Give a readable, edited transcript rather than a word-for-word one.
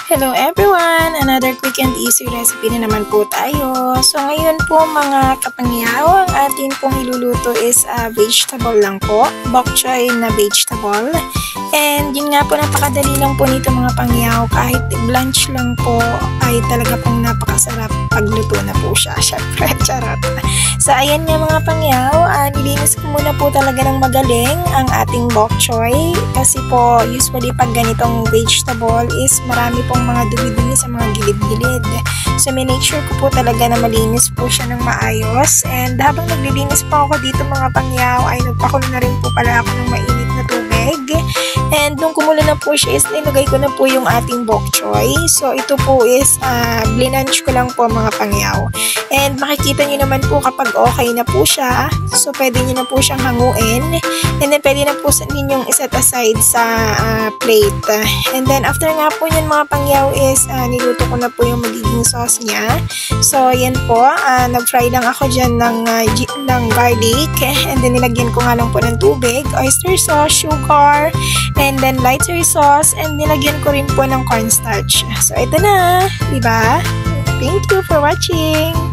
Hello everyone! Another quick and easy recipe na naman po tayo. So ngayon po mga kapangyaw, ang atin pong iluluto is vegetable lang po. Bok choy na vegetable. And yun nga po, napakadali lang po nito mga pangyaw. Kahit blanch lang po ay talaga pong napakasarap pagluto na po siya. Syempre, charot. So ayan nga mga pangyaw, nilinis ko muna po talaga ng magaling ang ating bok choy. Kasi po usually pag ganitong vegetable is marami pong mga dumi-dumi sa mga gilid-gilid. So make sure ko po talaga na malinis po siya ng maayos. And habang naglilinis po ako dito mga pangyaw ay nagpakulo na rin po pala ako ng mainit na tubig. And nung kumulo na po siya is nilagay ko na po yung ating bok choy. So ito po is blinanch ko lang po mga pangyaw. And makikita nyo naman po kapag okay na po siya. So pwede nyo na po siyang hanguin. And then pwede na po ninyong iset aside sa plate. And then after nga po yun mga pangyaw is niluto ko na po yung magiging sauce niya. So yan po, nag-fry lang ako dyan ng garlic. And then nilagyan ko nga lang po ng tubig, oyster sauce, sugar, and then light soy sauce, and nilagyan ko rin po ng cornstarch. So ito na, diba? Thank you for watching!